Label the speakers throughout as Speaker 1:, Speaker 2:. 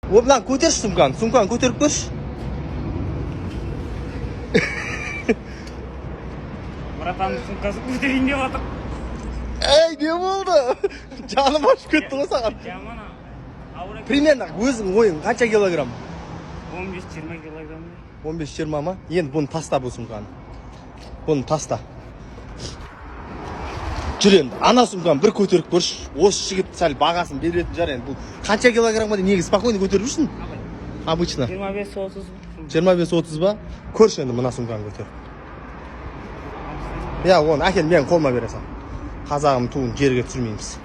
Speaker 1: Lan көтерші сумканы көтеріп көрші.
Speaker 2: Братанның сумкасын көтерейін деп жатыр.
Speaker 1: Ей, не болды? Жаным ашып кетті ғой саған.
Speaker 2: Жаман ауыр.
Speaker 1: Примерно өзің ойың қанша килограмм?
Speaker 2: 15-20 килограмм.
Speaker 1: 15-20 ма? Енді бұны таста бұл сумканы. Бұны таста. Жүр енді, ана сумканы бір көтеріп көрші. Осы жігіт сәл бағасын беретін жар енді. Бұл қанша килограммға дейін негіз спокойно көтеріп жүрсің? Обычно.
Speaker 2: 25-30.
Speaker 1: 25-30 ба? Көрші енді мына сумканы көтеріп. Я, оны әкел мен қолыма бересің. Қазағым туын жерге түсірмейміз.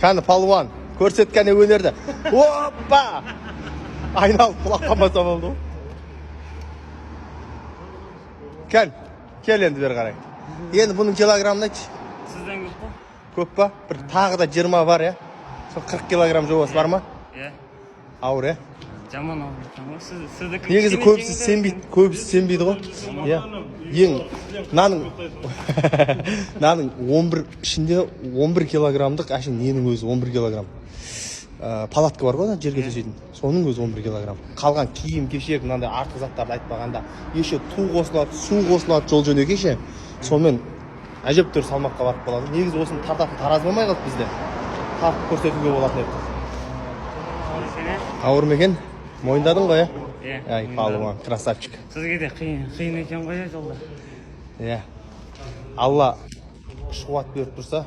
Speaker 1: Кәні палуан, көрсеткәне өнерді. Оппа! Айналып құлақ қалмаса болды. Кел енді бер қарай. Енді бұның килограммын айтшы.
Speaker 2: Сізден көп па?
Speaker 1: Көп па? Бір тағы да 20 бар, я? Сол 40 килограмм жобасы бар ма?
Speaker 2: Е.
Speaker 1: Ауыр, я?
Speaker 2: Жаман ауыр.
Speaker 1: Негізі көбісі сенбейді ғой. Ең, наның 11 ішінде 11 килограммдық, әшін ненің өзі 11 килограмм. Палатка бар ғой, жерге төсейтін. Соның өзі 11 килограмм. Қалған киім, кешек, мынандай артық заттарды айтпағанда, еше ту қосылады, су қосылады жол жөне кеше. Сонымен әжептәуір салмаққа барып қалады. Негізі осыны тартатын тараз болмай қалды бізде. Тартып көрсетуге болатын еді. Ауыр ма екен? Мойындадың ғой, е? Ай, палуан, красавчик.
Speaker 2: Сізге де қиын екен ғой жолда.
Speaker 1: Алла қуат беріп тұрса,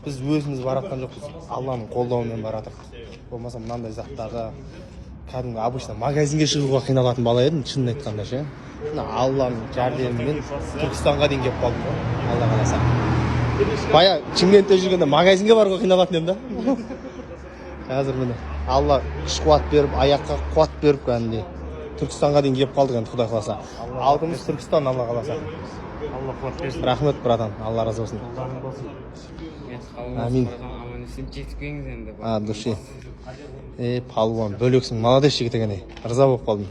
Speaker 1: біз өзіміз баратқан жоқпыз. Алланың қолдауымен баратыр. Болмаса мынандай заттағы кәдімгі обычно магазинге шығуға қиналатын бала едім, шынын айтқанда ше. Алланың жәрдемімен Түркістанға дейін келіп қалдым ғой. Алла қаласа. Бая Шымкентте жүргенде магазинге баруға қиналатын едім да. Қазір міне Алла күш қуат беріп, аяққа қуат беріп кәдімгідей Түркістанға дейін келіп қалдық енді Құдай қаласа. Алдымыз Түркістан, Алла қаласа.
Speaker 2: Алла қуат берсін.
Speaker 1: Рахмет, братан. Алла разы болсын. Амин.
Speaker 2: Аман есен жеткеніңіз енді.
Speaker 1: Души. Палуан, бөлексің, молодец жігіт екен. Риза болып қалдым.